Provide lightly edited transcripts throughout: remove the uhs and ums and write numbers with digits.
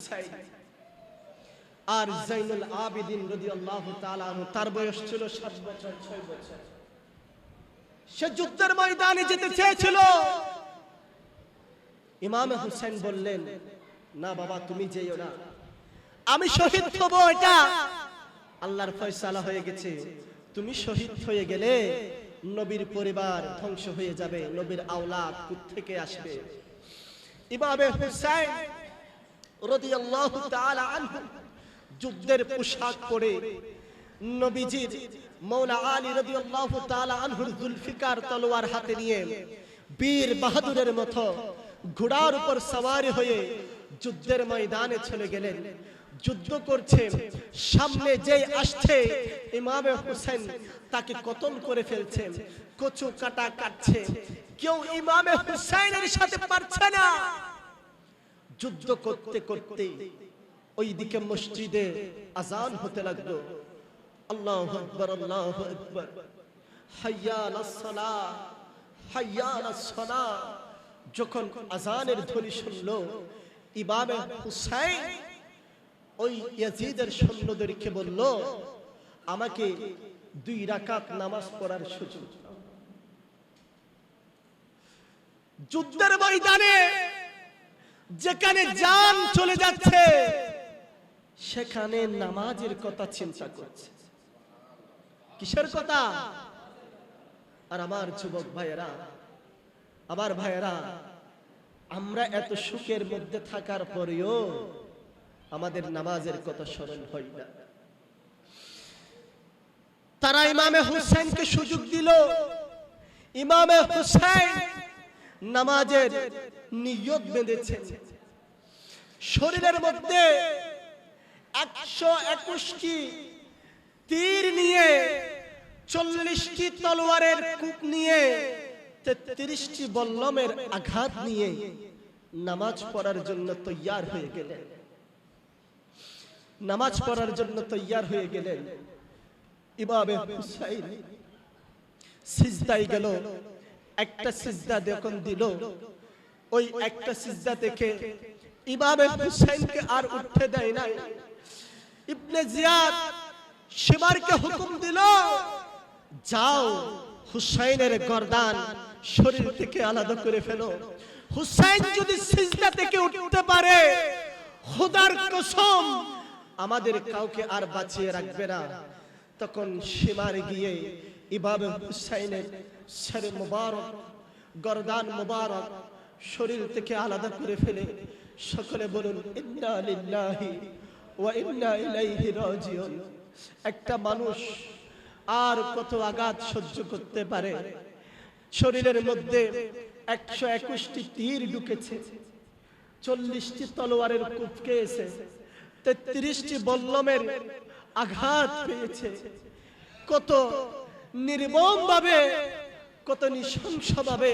হুসাইন। আর জাইনুল আবেদিন রাদিয়াল্লাহু তাআলা আনহু, তার বয়স ছিল 7 বছর 6 বছর। সে যুদ্ধের ময়দানে যেতে চেয়েছিল। ইমাম হুসাইন বললেন, না বাবা তুমি যেও না, আমি শহীদ হব, এটা আল্লাহর ফয়সালা হয়ে গেছে। তুমি শহীদ হয়ে গেলে নবীর পরিবার ধ্বংস হয়ে যাবে, নবীর আওলাদ কোত্থেকে আসবে? ইমাম হুসাইন রাদিয়াল্লাহু তাআলা আনহু যুদ্ধের পোশাক পরে নবীজির মাওলা আলী রাদিয়াল্লাহু তাআলা আনহুর জুলফিকার তলোয়ার হাতে নিয়ে বীর বাহাদুরের মতো ঘোড়ার উপর সওয়ারি হয়ে যুদ্ধের ময়দানে চলে গেলেন। যুদ্ধ করছে, সামনে যেই আসছে ইমাম হুসাইন তাকে কতল করে ফেলছে, কচু কাটা কাটছে, কেউ ইমাম হুসাইনের সাথে পারছে না। যুদ্ধ করতে করতে ওইদিকে মসজিদে আযান হতে লাগলো, আল্লাহু আকবার আল্লাহু আকবার, হাইয়া আলাস সালাহ হাইয়া আলাস সালাহ। যখন আযানের ধ্বনি শুনলো, ইমাম হুসাইন ওই ইয়াজিদের সৈন্যদেরকে বলল, আমাকে 2 রাকাত নামাজ পড়ার সুযোগ দাও। যুদ্ধের ময়দানে যেখানে জান চলে যাচ্ছে, সেখানে নামাজের কথা চিন্তা করছে। কিসের কথা? আর আমার যুবক ভাইয়েরা, আমার ভাইয়েরা, আমরা এত সুখের মধ্যে থাকার পরেও আমাদের নামাজের কথা স্মরণ হয় না। তারা ইমামে হুসাইনকে সুযোগ দিল। ইমামে হুসাইন নামাজের নিয়ত বেঁধেছেন। শরীরের মধ্যে 121টি তীর নিয়ে, 40টি তলোয়ারের কূপ নিয়ে, 33টি বল্লমের আঘাত নিয়ে নামাজ পড়ার জন্য তৈয়ার হয়ে গেলেন। নামাজ পড়ার জন্য তৈয়ার হয়ে গেলেন। ইমাম হুসাইন সিজদায় গেল। একটা সিজদা যখন দিল, ওই একটা সিজদা থেকে ইমাম হুসাইনকে আর উঠতে দেয় না। ইবনে জিয়াদ শিমারকে হুকুম দিল, যাও হুসাইনের গর্দান শরীর থেকে আলাদা করে ফেলো। হুসাইন যদি সিজদা থেকে উঠতে পারে, খোদার কসম আমাদের কাউকে আর বাঁচিয়ে রাখবে না। তখন শিমার গিয়ে ইমাম হুসাইনের সর মুবারক, গর্দান মুবারক শরীর থেকে আলাদা করে ফেলে সকলে বলুন ইন্না লিল্লাহি ওয়া ইন্না ইলাইহি রাজিউন। একটা মানুষ আর কত আঘাত সহ্য করতে পারে? শরীরের মধ্যে 121টি তীর ঢুকেছে, 40টি তলোয়ারের কূপ খেয়েছে, 33টি বল্লমের আঘাত পেয়েছে। কত নির্মম ভাবে, কত নৃশংস ভাবে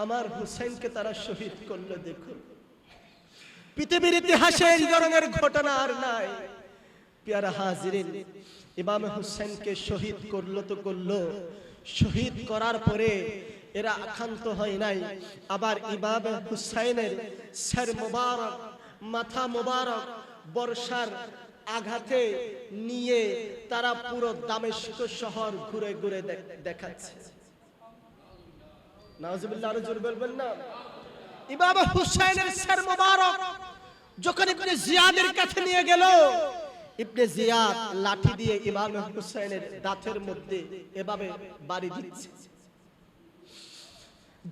আমার হুসাইনকে তারা শহীদ করলো। দেখুন, পৃথিবীর ইতিহাসে এই ধরনের ঘটনা আর নাই। প্যারা হাজিরিন, ইমাম হুসাইনকে শহীদ করলো তো করলো, শহীদ করার পরে এরা আক্রান্ত হয় নাই। আবার ইমাম হুসাইনের সর মুবারক, মাথা মুবারক বর্ষার আঘাতে নিয়ে তারা পুরো দামেস্ক শহর ঘুরে ঘুরে দেখাচ্ছে। নাউজুবিল্লাহ, আরো জোরে বলবেন না? ইমাম হুসাইনের সর মুবারক যখন ইবনে জিয়াদের কাছে নিয়ে গেল, ইবনে জিয়াদ লাঠি দিয়ে ইমাম হুসাইনের দাঁতের মধ্যে এভাবে বাড়ি দিচ্ছে,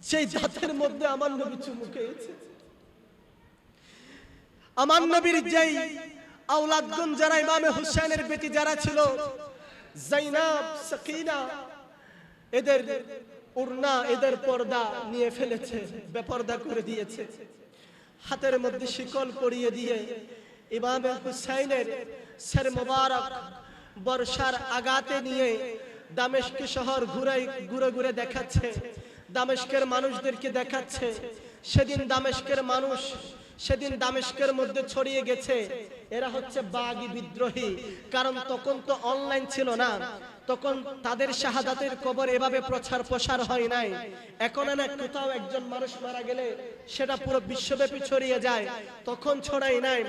সেই দাঁতের মধ্যে আমার নবী চুমু খেয়েছে। আমার নবীর যেই আওলাদগণ যারা ইমাম হুসাইনের বেটি যারা ছিল, জাইনাব, সাকিনা, এদের উরনা, এদের পর্দা নিয়ে ফেলেছে, বেপর্দা করে দিয়েছে। হাতের মধ্যে শিকল পরিয়ে দিয়ে ইমাম হুসাইনের সর মুবারক বর্ষার আঘাতে নিয়ে দামেস্ক শহর ঘুরে ঘুরে দেখাচ্ছে, দামেস্কের মানুষদেরকে দেখাচ্ছে। সেদিন দামেস্কের মানুষ সেদিন দামেস্কের মধ্যে ছড়িয়ে গেছে এরা হচ্ছে বাগী বিদ্রোহী। কারণ তখন তো অনলাইন ছিল না, তখন তাদের শাহাদাতের খবর এভাবে প্রচার প্রসার হয় নাই। এখন না কোথাও একজন মানুষ মারা গেলে সেটা পুরো বিশ্বব্যাপী ছড়িয়ে যায়, তখন ছড়াই নাই।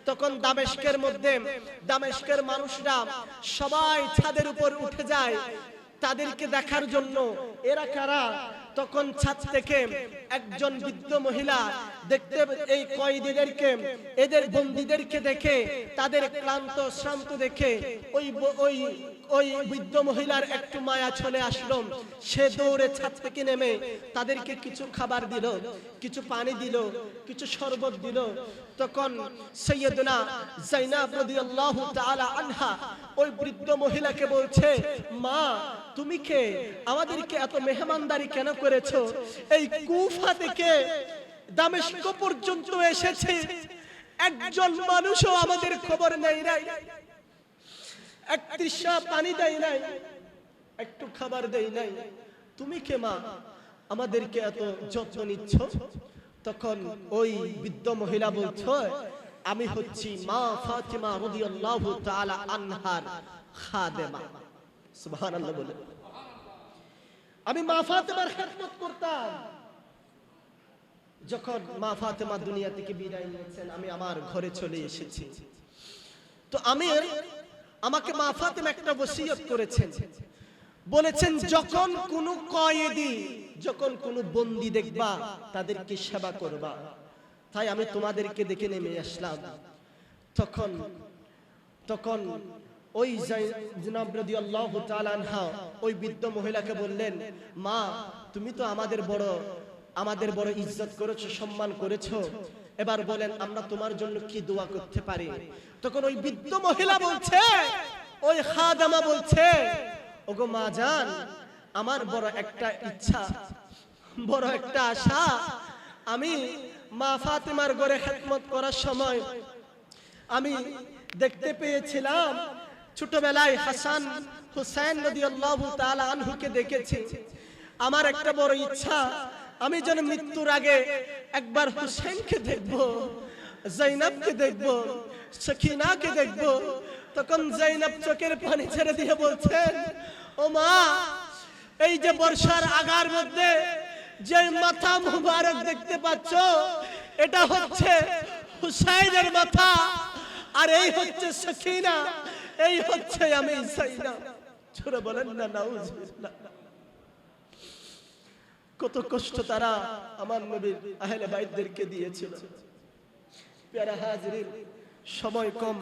তখন দামেস্কের মধ্যে দামেস্কের মানুষরা সবাই ছাদের উপর উঠে যায় তাদেরকে দেখার জন্য এরা কারা। তখন ছাদ থেকে একজন বৃদ্ধ মহিলা দেখতে এই কয়েদিদেরকে, এদের বন্দীদেরকে দেখে, তাদের ক্লান্ত শ্রান্ত দেখে ওই ওই ওই বৃদ্ধ মহিলার একটু মায়া চলে আসলো। সে দৌড়ে ছাদ থেকে নেমে তাদেরকে কিছু খাবার দিল, কিছু পানি দিল, কিছু শরবত দিল। তখন সাইয়েদনা যায়েনব রাদিয়াল্লাহু তাআলা আনহা ওই বৃদ্ধ মহিলাকে বলছে, মা তুমি কে? আমাদেরকে এত মেহমানদারি কেন করেছো? এই কুফা থেকে দামেস্ক পর্যন্ত এসেছে, একজন মানুষও আমাদের খবর নেই নাই, এক তৃষ্ণা পানি দেয় নাই, একটু খাবার দেয় নাই। তুমি কে মা, আমাদেরকে এত যত্ন নিচ্ছ? তখন ওই বৃদ্ধ মহিলা বলছে, আমি হচ্ছি মা ফাতিমা রাদিয়াল্লাহু তাআলা আনহার খাদেমা। সুবহানাল্লাহ বলে, আমি মা ফাতেমার খেদমত করতাম। যখন মা ফাতেমা দুনিয়া থেকে বিদায় নিয়েছেন আমি আমার ঘরে চলে এসেছি। তো আমাকে মা ফাতেমা একটা ওসিয়ত করেছেন, বলেছেন যখন কোন কয়েদি, যখন কোন বন্দী দেখবা তাদেরকে সেবা করবা। তাই আমি তোমাদেরকে দেখে নেমে আসলাম। তখন ওই যায়েনব রাদিয়াল্লাহু তাআলা আনহা ওই বৃদ্ধ মহিলাকে বললেন, মা তুমি তো আমাদের বড় ইজ্জত করেছো, সম্মান করেছো, এবার বলেন আমরা তোমার জন্য কি দোয়া করতে পারি? তখন ওই বৃদ্ধ মহিলা বলছে, ওই খাদেমা বলছে, ওগো মা জান, আমার বড় একটা ইচ্ছা, বড় একটা আশা। আমি মা ফাতেমার ঘরে খেদমত করার সময় আমি দেখতে পেয়েছিলাম, ছোটবেলায় হাসান হুসাইন রাদিয়াল্লাহু তাআলা আনহুকে দেখেছি। আমার একটা বড় ইচ্ছা, আমি যেন মৃত্যুর আগে একবার হুসাইনকে দেখব, যায়েনবকে দেখব, সখিনাকে দেখব। তখন যায়েনব চোখের পানি ছেড়ে দিয়ে বলছেন, ও মা, এই যে বর্ষার আগার মধ্যে যে মাথা মুবারক দেখতে পাচ্ছ, এটা হচ্ছে হুসাইনের মাথা, আর এই হচ্ছে সখিনা, এই হচ্ছে আমি যায়েনব। ছোট বলেন না নাউজুবিল্লাহ। কত কষ্ট তারা আমার নবীর আহলে বাইতদেরকে দিয়েছিল। প্যারা হাজিরিন, সময় কম।